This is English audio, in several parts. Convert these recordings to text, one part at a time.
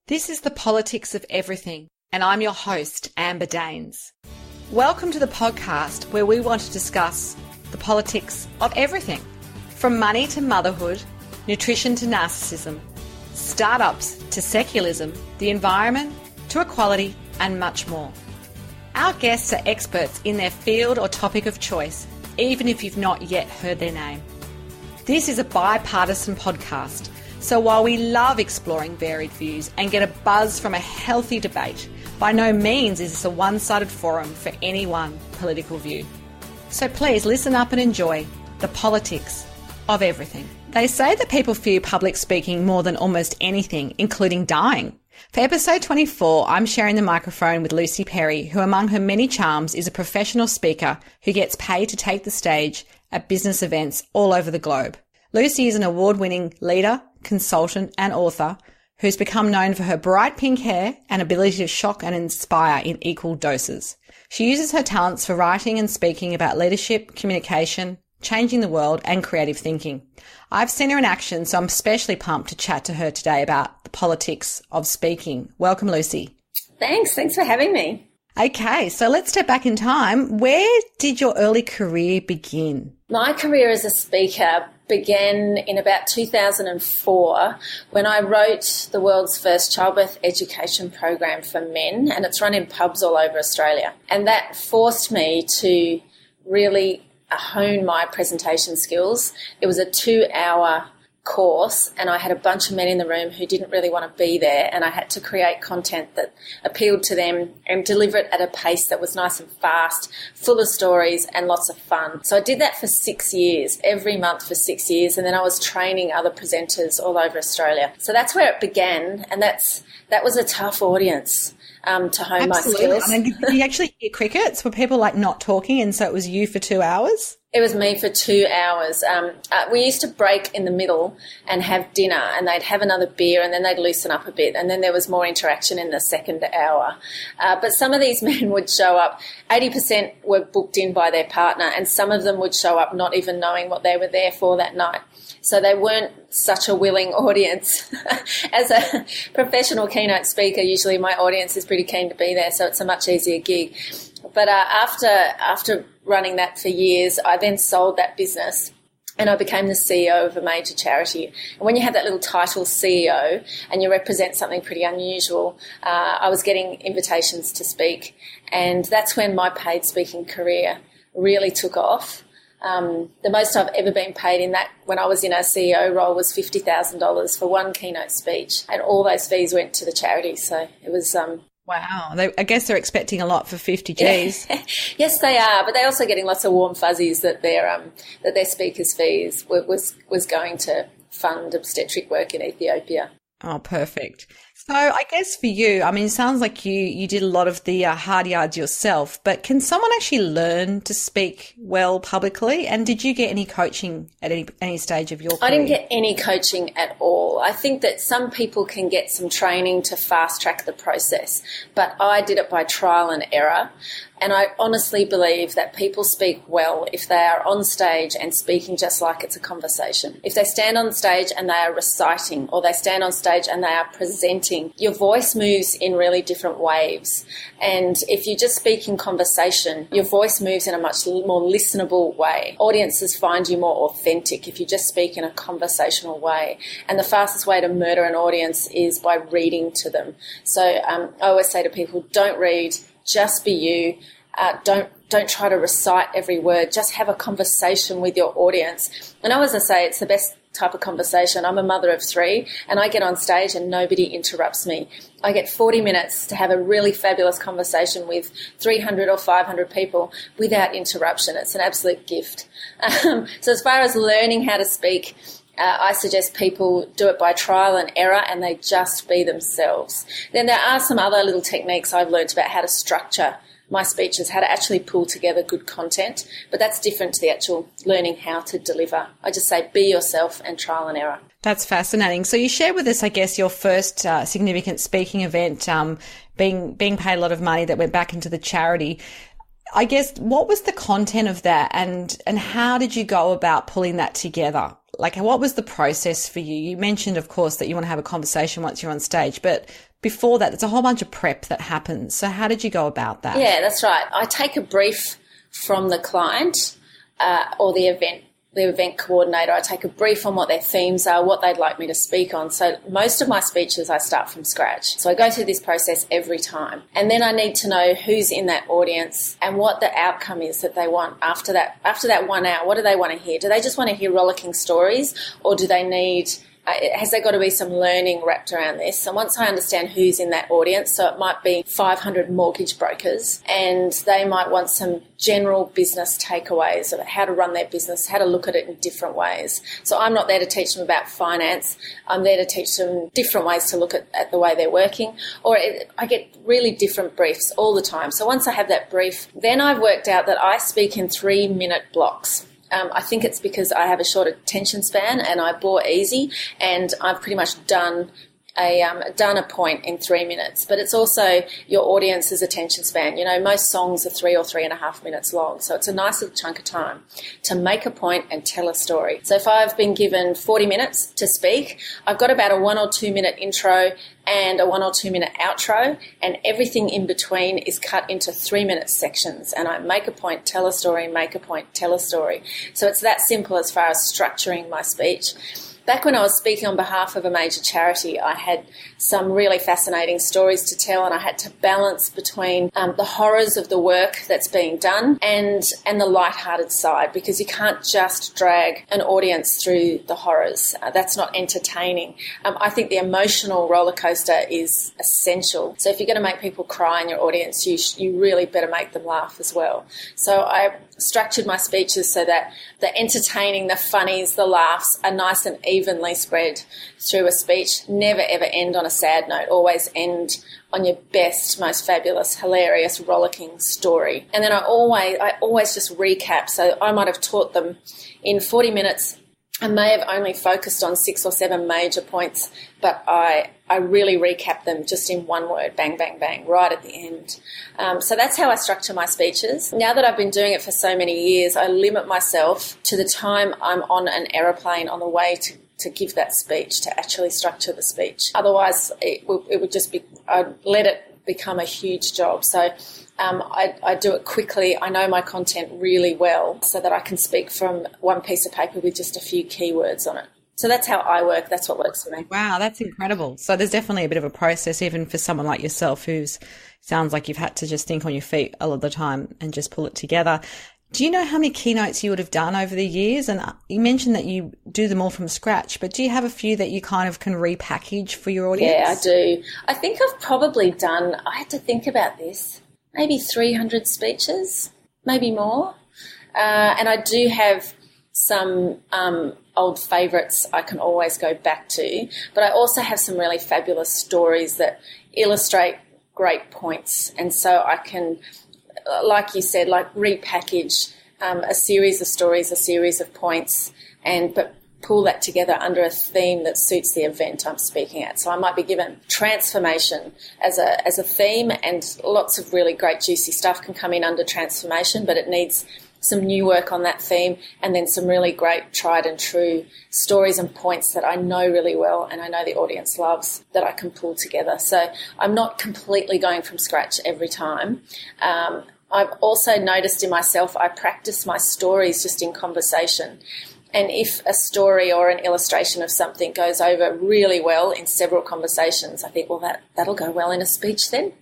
This is the politics of everything, and I'm your host, Amber Daines. Welcome to the podcast where we want to discuss the politics of everything, from money to motherhood, nutrition to narcissism, startups to secularism, the environment to equality, and much more. Our guests are experts in their field or topic of choice, even if you've not yet heard their name. This is a bipartisan podcast, so while we love exploring varied views and get a buzz from a healthy debate, by no means is this a one-sided forum for any one political view. So please listen up and enjoy the politics of everything. They say that people fear public speaking more than almost anything, including dying. For episode 24, I'm sharing the microphone with Lucy Perry, who among her many charms is a professional speaker who gets paid to take the stage at business events all over the globe. Lucy is an award-winning leader, consultant and author who's become known for her bright pink hair and ability to shock and inspire in equal doses. She uses her talents for writing and speaking about leadership, communication, changing the world and creative thinking. I've seen her in action, so I'm especially pumped to chat to her today about the politics of speaking. Welcome, Lucy. Thanks for having me. Okay, so let's step back in time. Where did your early career begin? My career as a speaker began in about 2004 when I wrote the world's first childbirth education program for men, and it's run in pubs all over Australia. And that forced me to really hone my presentation skills. It was a 2-hour course, and I had a bunch of men in the room who didn't really want to be there, and I had to create content that appealed to them and deliver it at a pace that was nice and fast, full of stories and lots of fun. So I did that for 6 years, every month for 6 years, and then I was training other presenters all over Australia. So that's where it began, and that was a tough audience to hone my skills. I mean, did you actually hear crickets? Were people like not talking, and so it was you for 2 hours? It was me for 2 hours. We used to break in the middle and have dinner, and they'd have another beer, and then they'd loosen up a bit, and then there was more interaction in the second hour. But some of these men would show up, 80% were booked in by their partner, and some of them would show up not even knowing what they were there for that night. So they weren't such a willing audience. As a professional keynote speaker, usually my audience is pretty keen to be there, so it's a much easier gig. But after running that for years, I then sold that business and I became the CEO of a major charity. And when you have that little title CEO and you represent something pretty unusual, I was getting invitations to speak. And that's when my paid speaking career really took off. The most I've ever been paid in that when I was in a CEO role was $50,000 for one keynote speech. And all those fees went to the charity. So it was... Wow. I guess they're expecting a lot for 50 Gs. Yes, they are, but they're also getting lots of warm fuzzies that their speakers' fees was going to fund obstetric work in Ethiopia. Oh, perfect. So I guess for you, I mean, it sounds like you did a lot of the hard yards yourself, but can someone actually learn to speak well publicly? And did you get any coaching at any stage of your career? I didn't get any coaching at all. I think that some people can get some training to fast track the process, but I did it by trial and error. And I honestly believe that people speak well if they are on stage and speaking just like it's a conversation. If they stand on stage and they are reciting, or they stand on stage and they are presenting, your voice moves in really different waves. And if you just speak in conversation, your voice moves in a much more listenable way. Audiences find you more authentic if you just speak in a conversational way. And the fastest way to murder an audience is by reading to them. So I always say to people, don't read, just be you. Don't try to recite every word. Just have a conversation with your audience. And I always say it's the best type of conversation. I'm a mother of 3 and I get on stage and nobody interrupts me. I get 40 minutes to have a really fabulous conversation with 300 or 500 people without interruption. It's an absolute gift. So as far as learning how to speak, I suggest people do it by trial and error and they just be themselves. Then there are some other little techniques I've learned about how to structure my speeches, how to actually pull together good content, but that's different to the actual learning how to deliver. I just say be yourself and trial and error. That's fascinating. So you shared with us, I guess, your first significant speaking event, being paid a lot of money that went back into the charity. I guess, what was the content of that and how did you go about pulling that together? Like, what was the process for you? You mentioned, of course, that you want to have a conversation once you're on stage, but before that, there's a whole bunch of prep that happens. So how did you go about that? Yeah, that's right. I take a brief from the client or the event coordinator. I take a brief on what their themes are, what they'd like me to speak on. So most of my speeches, I start from scratch. So I go through this process every time. And then I need to know who's in that audience and what the outcome is that they want after that 1 hour. What do they want to hear? Do they just want to hear rollicking stories, or do they need... has there got to be some learning wrapped around this? And once I understand who's in that audience, so it might be 500 mortgage brokers, and they might want some general business takeaways of how to run their business, how to look at it in different ways. So I'm not there to teach them about finance. I'm there to teach them different ways to look at the way they're working. I get really different briefs all the time. So once I have that brief, then I've worked out that I speak in 3-minute blocks. I think it's because I have a short attention span and I bore easy, and I've pretty much done a point in 3 minutes. But it's also your audience's attention span. You know, most songs are 3 or 3.5 minutes long, so it's a nice little chunk of time to make a point and tell a story. So if I've been given 40 minutes to speak, I've got about a 1 or 2 minute intro and a 1 or 2 minute outro, and everything in between is cut into 3-minute sections, and I make a point, tell a story, make a point, tell a story. So it's that simple as far as structuring my speech. Back when I was speaking on behalf of a major charity, I had some really fascinating stories to tell, and I had to balance between the horrors of the work that's being done and the lighthearted side, because you can't just drag an audience through the horrors. That's not entertaining. I think the emotional roller coaster is essential. So if you're going to make people cry in your audience, you really better make them laugh as well. So I structured my speeches so that the entertaining, the funnies, the laughs are nice and evenly spread through a speech. Never ever end on a sad note. Always end on your best, most fabulous, hilarious, rollicking story. And then I always just recap. So I might have taught them in 40 minutes. I may have only focused on 6 or 7 major points, but I really recap them just in one word, bang, bang, bang, right at the end. So that's how I structure my speeches. Now that I've been doing it for so many years, I limit myself to the time I'm on an aeroplane on the way to give that speech, to actually structure the speech. Otherwise, it would just be, I'd let it become a huge job. So I do it quickly. I know my content really well so that I can speak from one piece of paper with just a few keywords on it. So that's how I work. That's what works for me. Wow, that's incredible. So there's definitely a bit of a process, even for someone like yourself, sounds like you've had to just think on your feet a lot of the time and just pull it together. Do you know how many keynotes you would have done over the years? And you mentioned that you do them all from scratch, but do you have a few that you kind of can repackage for your audience? Yeah, I do. I think I've probably done, I had to think about this, maybe 300 speeches, maybe more. And I do have some old favourites I can always go back to, but I also have some really fabulous stories that illustrate great points. And so I can, like you said, like repackage a series of stories, a series of points, but pull that together under a theme that suits the event I'm speaking at. So I might be given transformation as a theme, and lots of really great juicy stuff can come in under transformation, but it needs some new work on that theme, and then some really great tried and true stories and points that I know really well and I know the audience loves that I can pull together. So I'm not completely going from scratch every time. I've also noticed in myself, I practice my stories just in conversation. And if a story or an illustration of something goes over really well in several conversations, I think, well, that'll go well in a speech then.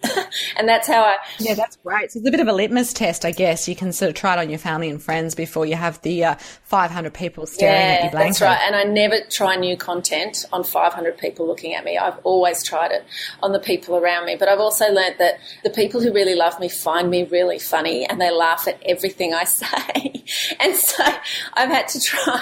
And that's how Yeah, that's great. So it's a bit of a litmus test, I guess. You can sort of try it on your family and friends before you have the 500 people staring at you blankly. That's right. And I never try new content on 500 people looking at me. I've always tried it on the people around me. But I've also learnt that the people who really love me find me really funny, and they laugh at everything I say. And so I've had to try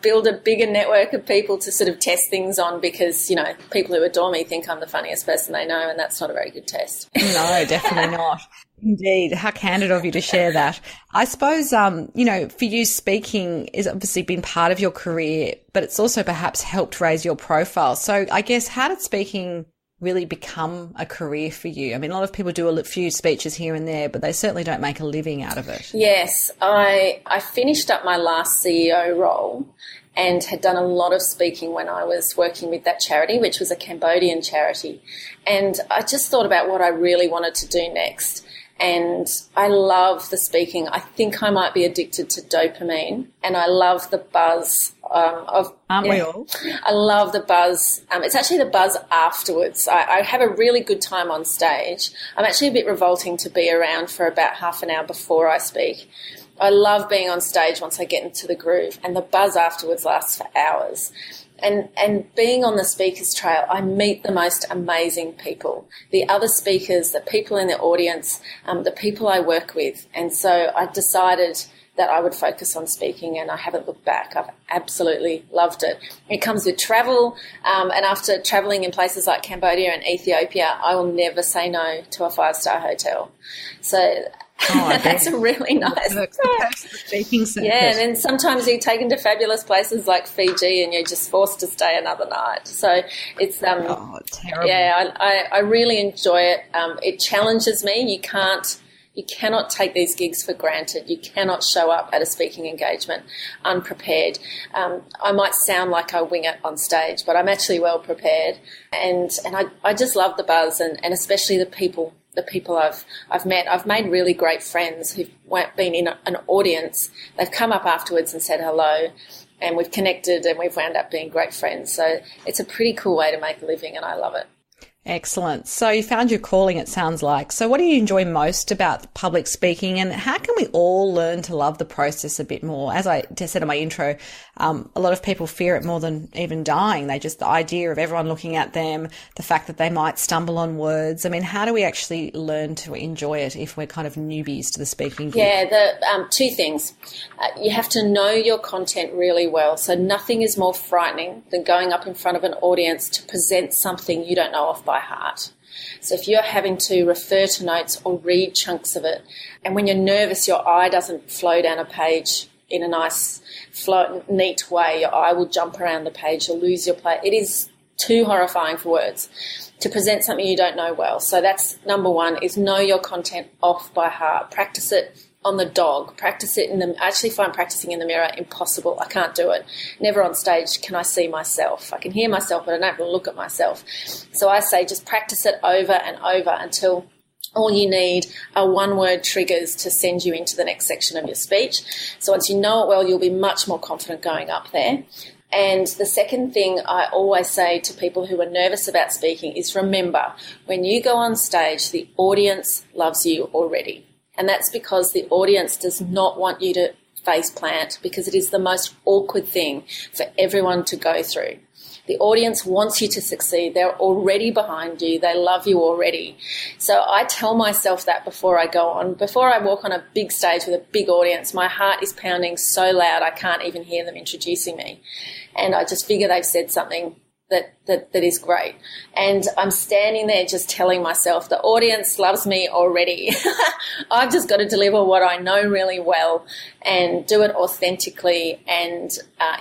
build a bigger network of people to sort of test things on, because, you know, people who adore me think I'm the funniest person they know, and that's not a very good test. No, definitely not. Indeed. How candid of you to share that. I suppose, you know, for you, speaking has obviously been part of your career, but it's also perhaps helped raise your profile. So I guess, how did speaking really become a career for you? I mean, a lot of people do a few speeches here and there, but they certainly don't make a living out of it. Yes, I finished up my last CEO role, and had done a lot of speaking when I was working with that charity, which was a Cambodian charity. And I just thought about what I really wanted to do next. And I love the speaking. I think I might be addicted to dopamine, and I love the buzz Aren't we all? I love the buzz. It's actually the buzz afterwards. I have a really good time on stage. I'm actually a bit revolting to be around for about half an hour before I speak. I love being on stage once I get into the groove, and the buzz afterwards lasts for hours. And being on the speakers trail, I meet the most amazing people, the other speakers, the people in the audience, the people I work with. And so I decided that I would focus on speaking, and I haven't looked back. I've absolutely loved it. It comes with travel, and after traveling in places like Cambodia and Ethiopia, I will never say no to a 5-star hotel. So that's a really nice speaking circuit. Yeah, and then sometimes you're taken to fabulous places like Fiji, and you're just forced to stay another night. So it's terrible. Yeah, I really enjoy it. It challenges me. You cannot take these gigs for granted. You cannot show up at a speaking engagement unprepared. I might sound like I wing it on stage, but I'm actually well prepared. And I just love the buzz, and especially the people I've met. I've made really great friends who've been in an audience. They've come up afterwards and said hello, and we've connected, and we've wound up being great friends. So it's a pretty cool way to make a living, and I love it. Excellent. So you found your calling, it sounds like. So what do you enjoy most about public speaking, and how can we all learn to love the process a bit more? As I just said in my intro, a lot of people fear it more than even dying. The idea of everyone looking at them, the fact that they might stumble on words. I mean, how do we actually learn to enjoy it if we're kind of newbies to the speaking gig? Yeah, two things. You have to know your content really well. So nothing is more frightening than going up in front of an audience to present something you don't know off by heart. So if you're having to refer to notes or read chunks of it, and when you're nervous, your eye doesn't flow down a page in a nice, neat way, your eye will jump around the page, you'll lose your play. It is too horrifying for words to present something you don't know well. So that's number one, is know your content off by heart. Practice it on the dog. Practice it I actually find practicing in the mirror impossible. I can't do it. Never on stage can I see myself. I can hear myself, but I don't have to look at myself. So I say just practice it over and over until all you need are one-word triggers to send you into the next section of your speech. So once you know it well, you'll be much more confident going up there. And the second thing I always say to people who are nervous about speaking is, remember, when you go on stage, the audience loves you already. And that's because the audience does not want you to face plant, because it is the most awkward thing for everyone to go through. The audience wants you to succeed. They're already behind you. They love you already. So I tell myself that before I go on. Before I walk on a big stage with a big audience, my heart is pounding so loud I can't even hear them introducing me. And I just figure they've said something that is great. And I'm standing there just telling myself, the audience loves me already. I've just got to deliver what I know really well and do it authentically and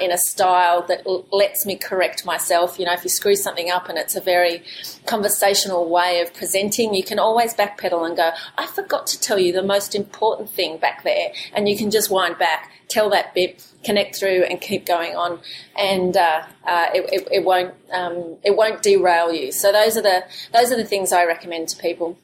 in a style that lets me correct myself. You know, if you screw something up and it's a very conversational way of presenting, you can always backpedal and go, I forgot to tell you the most important thing back there. And you can just wind back, tell that bit, connect through and keep going on, and it won't derail you. So those are the things I recommend to people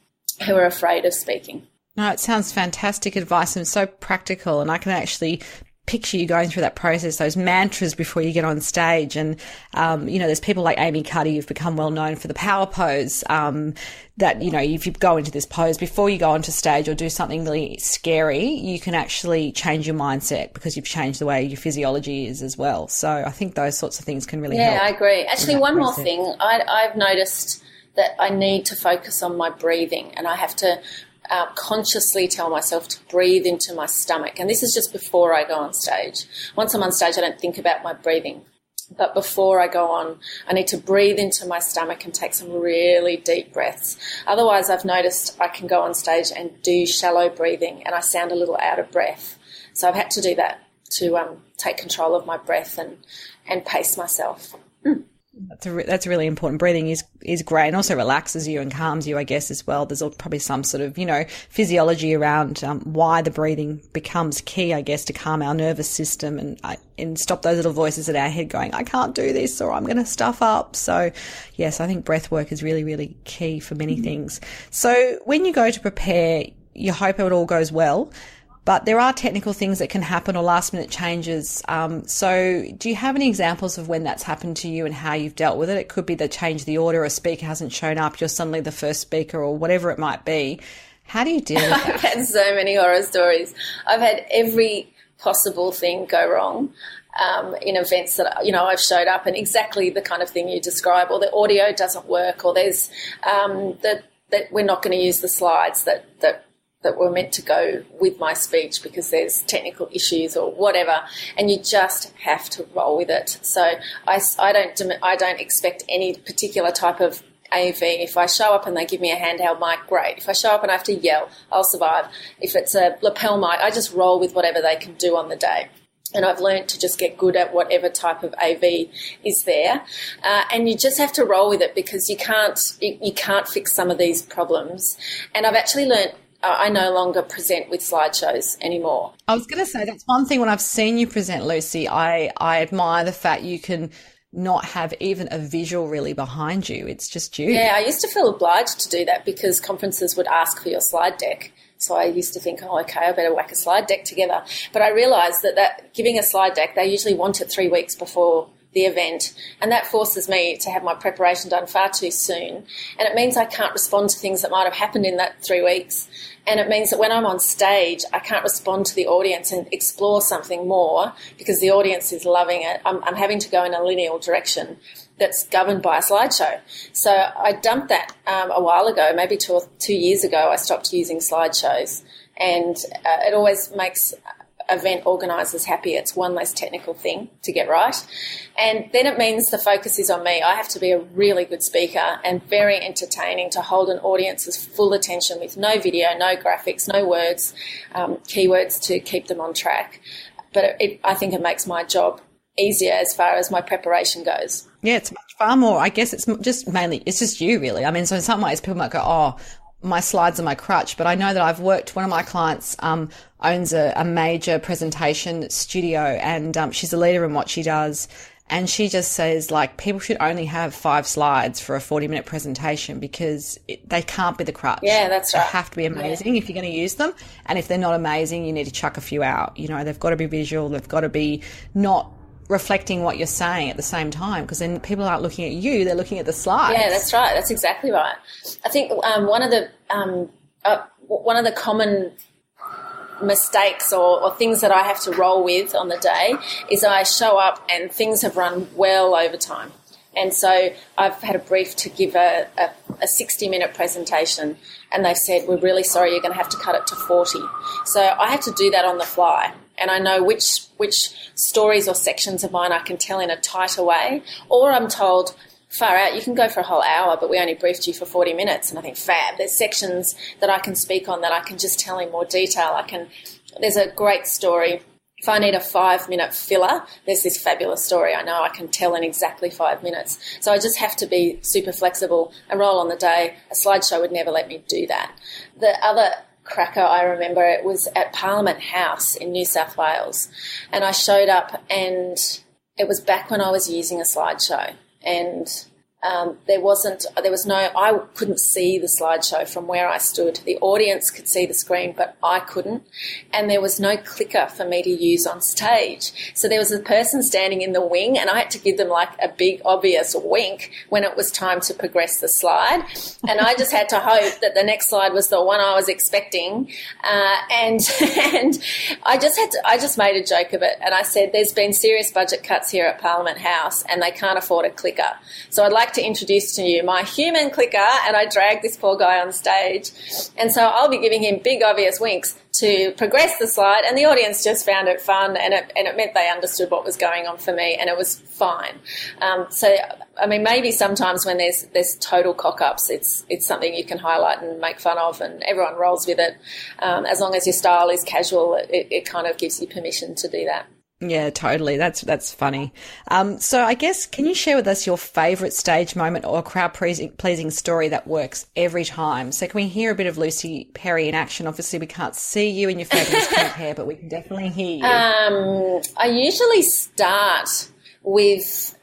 who are afraid of speaking. No, it sounds fantastic advice and so practical, and I can actually picture you going through that process, those mantras before you get on stage. And, there's people like Amy Cuddy who've become well known for the power pose, that, if you go into this pose before you go onto stage or do something really scary, you can actually change your mindset because you've changed the way your physiology is as well. So I think those sorts of things can really help. Yeah, I agree. Actually, one more thing. I've noticed that I need to focus on my breathing, and I have to consciously tell myself to breathe into my stomach. And this is just before I go on stage. Once I'm on stage, I don't think about my breathing. But before I go on, I need to breathe into my stomach and take some really deep breaths. Otherwise, I've noticed I can go on stage and do shallow breathing and I sound a little out of breath. So I've had to do that to take control of my breath and pace myself. That's really important. Breathing is great, and also relaxes you and calms you, I guess, as well. There's probably some sort of, physiology around why the breathing becomes key, I guess, to calm our nervous system and stop those little voices in our head going, I can't do this, or I'm going to stuff up. So yes, I think breath work is really, really key for many things. So when you go to prepare, you hope it all goes well. But there are technical things that can happen or last minute changes. So do you have any examples of when that's happened to you and how you've dealt with it? It could be they change the order, a speaker hasn't shown up, you're suddenly the first speaker, or whatever it might be. How do you deal with that? I've had so many horror stories. I've had every possible thing go wrong in events that, I've showed up and exactly the kind of thing you describe, or the audio doesn't work, or there's that we're not going to use the slides that were meant to go with my speech because there's technical issues or whatever, and you just have to roll with it. So I don't expect any particular type of AV. If I show up and they give me a handheld mic, great. If I show up and I have to yell, I'll survive. If it's a lapel mic, I just roll with whatever they can do on the day. And I've learned to just get good at whatever type of AV is there. And you just have to roll with it because you can't fix some of these problems. And I've actually learned I no longer present with slideshows anymore. I was going to say that's one thing when I've seen you present, Lucy, I admire the fact you can not have even a visual really behind you. It's just you. Yeah, I used to feel obliged to do that because conferences would ask for your slide deck. So I used to think, okay, I better whack a slide deck together. But I realised that giving a slide deck, they usually want it 3 weeks before the event, and that forces me to have my preparation done far too soon, and it means I can't respond to things that might have happened in that 3 weeks, and it means that when I'm on stage I can't respond to the audience and explore something more because the audience is loving it. I'm having to go in a linear direction that's governed by a slideshow. So I dumped that a while ago, maybe 2 years ago. I stopped using slideshows, and it always makes event organisers happy. It's one less technical thing to get right. And then it means the focus is on me. I have to be a really good speaker and very entertaining to hold an audience's full attention with no video, no graphics, no words, keywords to keep them on track. But I think it makes my job easier as far as my preparation goes. Yeah, it's much far more. I guess it's just you really. I mean, so in some ways people might go, my slides are my crutch, but I know that one of my clients owns a major presentation studio, and she's a leader in what she does. And she just says, people should only have 5 slides for a 40-minute presentation because they can't be the crutch. Yeah, that's right. They have to be amazing if you're going to use them. And if they're not amazing, you need to chuck a few out. They've got to be visual. They've got to be not reflecting what you're saying at the same time, because then people aren't looking at you, they're looking at the slides. Yeah, that's right. That's exactly right. I think one of the common mistakes or things that I have to roll with on the day is I show up and things have run well over time. And so I've had a brief to give a 60-minute presentation, and they've said, we're really sorry, you're going to have to cut it to 40. So I have to do that on the fly. And I know which stories or sections of mine I can tell in a tighter way, or I'm told, far out, you can go for a whole hour, but we only briefed you for 40 minutes. And I think, fab, there's sections that I can speak on that I can just tell in more detail. There's a great story. If I need a 5-minute filler, there's this fabulous story I know I can tell in exactly 5 minutes. So I just have to be super flexible and roll on the day. A slideshow would never let me do that. The other cracker I remember, it was at Parliament House in New South Wales, and I showed up, and it was back when I was using a slideshow, and I couldn't see the slideshow from where I stood. The audience could see the screen, but I couldn't. And there was no clicker for me to use on stage. So there was a person standing in the wing, and I had to give them a big obvious wink when it was time to progress the slide. And I just had to hope that the next slide was the one I was expecting. And I just made a joke of it. And I said, there's been serious budget cuts here at Parliament House, and they can't afford a clicker. So I'd like to introduce to you my human clicker, and I dragged this poor guy on stage. And so I'll be giving him big obvious winks to progress the slide, and the audience just found it fun, and it meant they understood what was going on for me, and it was fine. So, I mean, maybe sometimes when there's total cock-ups, it's something you can highlight and make fun of, and everyone rolls with it. As long as your style is casual, it kind of gives you permission to do that. Yeah, totally. That's funny. So I guess, can you share with us your favourite stage moment or crowd pleasing story that works every time? So can we hear a bit of Lucy Perry in action? Obviously, we can't see you in your fabulous pink hair, but we can definitely hear you. I usually start with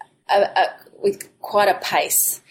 with quite a pace.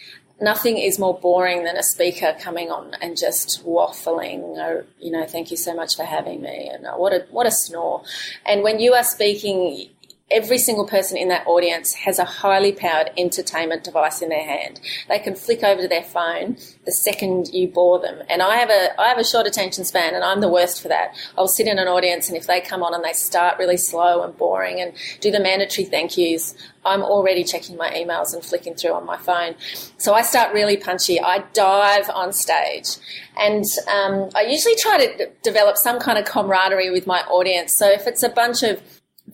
Nothing is more boring than a speaker coming on and just waffling, or, thank you so much for having me, and what a snore. And when you are speaking, every single person in that audience has a highly powered entertainment device in their hand. They can flick over to their phone the second you bore them. And I have a short attention span, and I'm the worst for that. I'll sit in an audience, and if they come on and they start really slow and boring and do the mandatory thank yous, I'm already checking my emails and flicking through on my phone. So I start really punchy. I dive on stage. And I usually try to develop some kind of camaraderie with my audience. So if it's a bunch of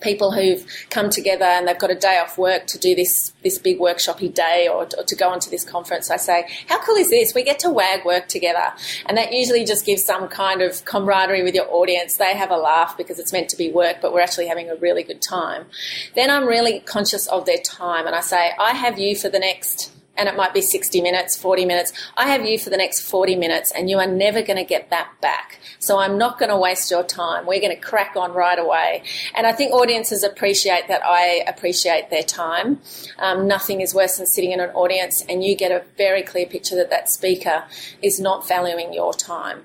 people who've come together and they've got a day off work to do this big workshopy day or to go onto this conference, I say, how cool is this? We get to wag work together. And that usually just gives some kind of camaraderie with your audience. They have a laugh because it's meant to be work, but we're actually having a really good time. Then I'm really conscious of their time, and I say, I have you for the next, and it might be 60 minutes, 40 minutes. I have you for the next 40 minutes, and you are never going to get that back. So I'm not going to waste your time. We're going to crack on right away. And I think audiences appreciate that I appreciate their time. Nothing is worse than sitting in an audience and you get a very clear picture that that speaker is not valuing your time.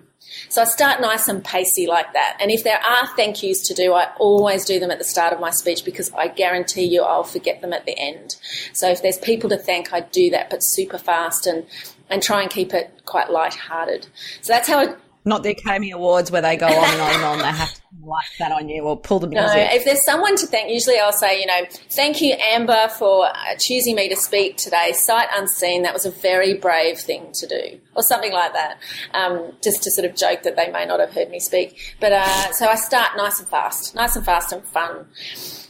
So I start nice and pacey like that. And if there are thank yous to do, I always do them at the start of my speech, because I guarantee you I'll forget them at the end. So if there's people to thank, I do that, but super fast and try and keep it quite light-hearted. So that's how I... Not the Academy Awards where they go on and on and on. They have to like that on you or pull the music. No, if there's someone to thank, usually I'll say, thank you, Amber, for choosing me to speak today. Sight unseen, that was a very brave thing to do, or something like that, just to sort of joke that they may not have heard me speak. But so I start nice and fast and fun.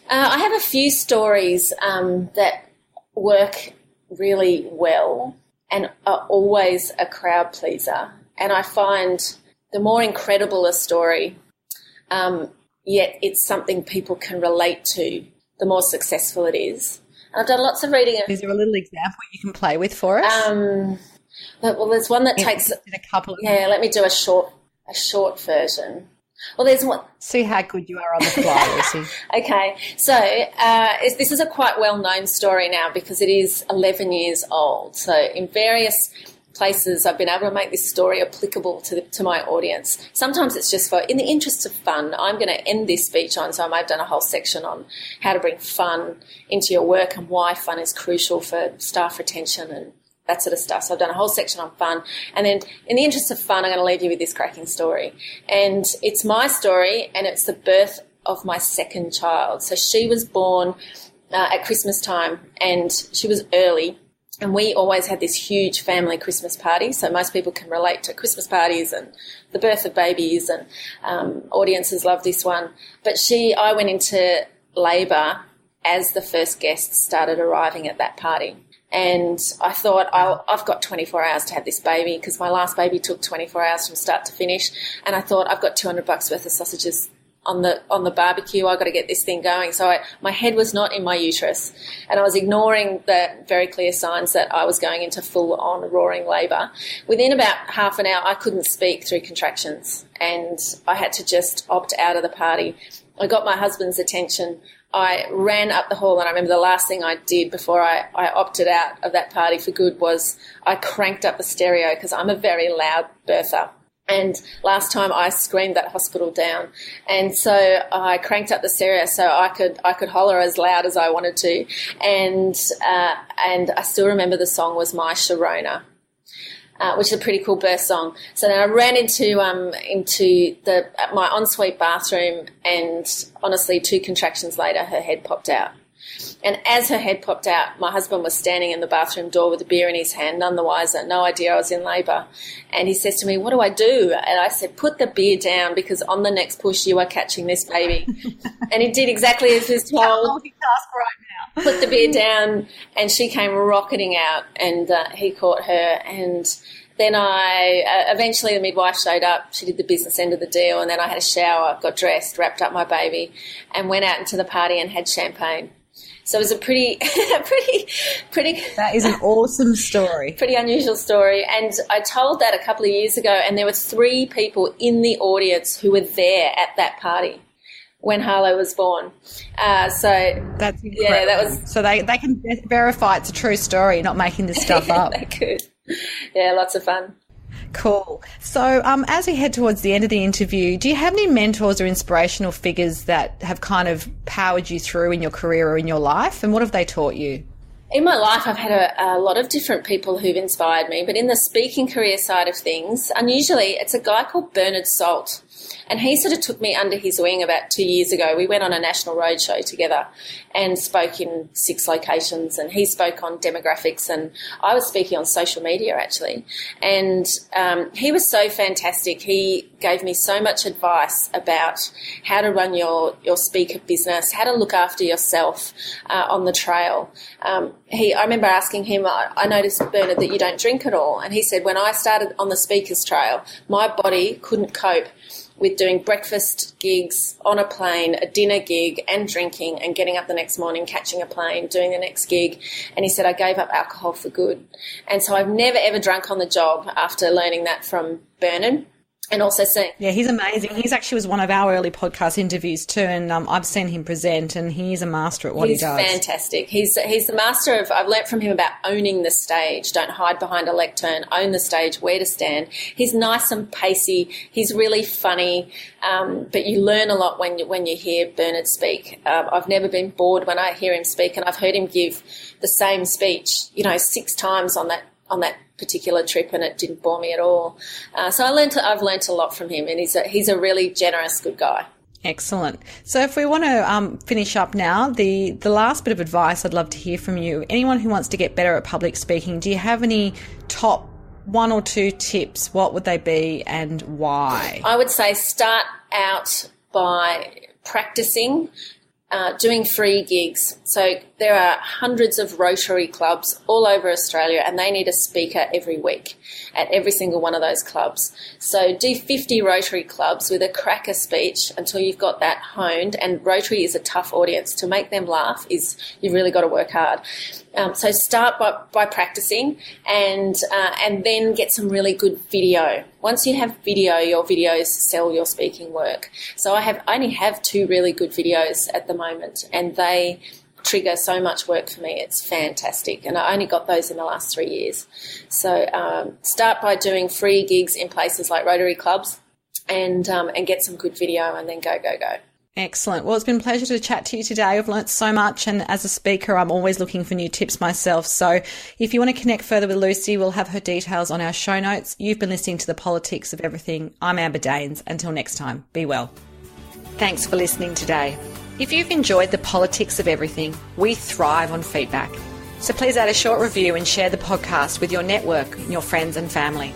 I have a few stories that work really well and are always a crowd pleaser. And I find the more incredible a story, yet it's something people can relate to, the more successful it is. And I've done lots of reading. Is there a little example you can play with for us? Well, there's one that takes a couple of... Yeah, let me do a short version. Well, there's one. See how good you are on the fly, Lucy. Okay, so this is a quite well-known story now because it is 11 years old. So in various places I've been able to make this story applicable to my audience. Sometimes it's just in the interests of fun. I'm going to end this speech on, so I've done a whole section on how to bring fun into your work and why fun is crucial for staff retention and that sort of stuff. So I've done a whole section on fun. And then in the interest of fun, I'm going to leave you with this cracking story. And it's my story, and it's the birth of my second child. So she was born at Christmas time, and she was early. And we always had this huge family Christmas party, so most people can relate to Christmas parties and the birth of babies, and audiences love this one. But I went into labour as the first guests started arriving at that party. And I thought, I've got 24 hours to have this baby, because my last baby took 24 hours from start to finish. And I thought, I've got $200 worth of sausages on the barbecue. I've got to get this thing going. So my head was not in my uterus, and I was ignoring the very clear signs that I was going into full-on roaring labour. Within about half an hour, I couldn't speak through contractions, and I had to just opt out of the party. I got my husband's attention. I ran up the hall, and I remember the last thing I did before I opted out of that party for good was I cranked up the stereo, because I'm a very loud birther. And last time I screamed that hospital down. And so I cranked up the stereo so I could holler as loud as I wanted to. And I still remember the song was My Sharona, which is a pretty cool birth song. So then I ran into my ensuite bathroom, and honestly, 2 contractions later, her head popped out. And as her head popped out, my husband was standing in the bathroom door with a beer in his hand, none the wiser, no idea I was in labour. And he says to me, "What do I do?" And I said, "Put the beer down, because on the next push you are catching this baby." And he did exactly as he was told. Multitask right now. Put the beer down, and she came rocketing out, and he caught her. And Then eventually the midwife showed up. She did the business end of the deal, and then I had a shower, got dressed, wrapped up my baby, and went out into the party and had champagne. So it was a pretty. That is an awesome story. Pretty unusual story. And I told that a couple of years ago, and there were 3 people in the audience who were there at that party when Harlow was born. So that's incredible. Yeah, that was. So they can verify it's a true story, not making this stuff up. They could. Yeah, lots of fun. Cool. So as we head towards the end of the interview, do you have any mentors or inspirational figures that have kind of powered you through in your career or in your life? And what have they taught you? In my life, I've had a lot of different people who've inspired me, but in the speaking career side of things, unusually it's a guy called Bernard Salt. And he sort of took me under his wing about 2 years ago. We went on a national roadshow together and spoke in 6 locations, and he spoke on demographics, and I was speaking on social media actually. And he was so fantastic. He gave me so much advice about how to run your speaker business, how to look after yourself on the trail. I remember asking him, I noticed, Bernard, that you don't drink at all. And he said, when I started on the speaker's trail, my body couldn't cope with doing breakfast gigs on a plane, a dinner gig, and drinking, and getting up the next morning, catching a plane, doing the next gig. And he said, I gave up alcohol for good. And so I've never, ever drunk on the job after learning that from Bernard. And also seeing... Yeah, he's amazing. He's actually was one of our early podcast interviews too, and I've seen him present, and he's a master at what he does. He's fantastic. He's the master of... I've learnt from him about owning the stage. Don't hide behind a lectern. Own the stage, where to stand. He's nice and pacey. He's really funny, but you learn a lot when you hear Bernard speak. I've never been bored when I hear him speak, and I've heard him give the same speech, 6 times on that particular trip, and it didn't bore me at all. So I've learnt a lot from him, and he's a really generous, good guy. Excellent. So if we want to finish up now, the last bit of advice I'd love to hear from you. Anyone who wants to get better at public speaking, do you have any top 1 or 2 tips? What would they be and why? I would say start out by practicing doing free gigs. So there are hundreds of Rotary clubs all over Australia, and they need a speaker every week at every single one of those clubs. So do 50 Rotary clubs with a cracker speech until you've got that honed. And Rotary is a tough audience. To make them laugh you've really got to work hard. So start by practicing, and then get some really good video. Once you have video, your videos sell your speaking work. So I only have 2 really good videos at the moment, and they trigger so much work for me. It's fantastic, and I only got those in the last 3 years. So start by doing free gigs in places like Rotary clubs, and get some good video, and then go. Excellent. Well, it's been a pleasure to chat to you today. I've learnt so much, and as a speaker, I'm always looking for new tips myself. So if you want to connect further with Lucy, we'll have her details on our show notes. You've been listening to The Politics of Everything. I'm Amber Daines. Until next time, be well. Thanks for listening today. If you've enjoyed The Politics of Everything, we thrive on feedback. So please add a short review and share the podcast with your network and your friends and family.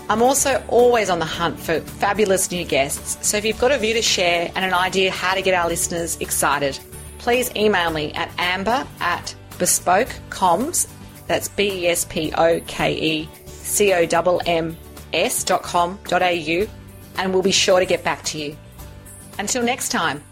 I'm also always on the hunt for fabulous new guests, so if you've got a view to share and an idea how to get our listeners excited, please email me at amber@bespokecoms, that's bespokecoms.com.au, and we'll be sure to get back to you. Until next time.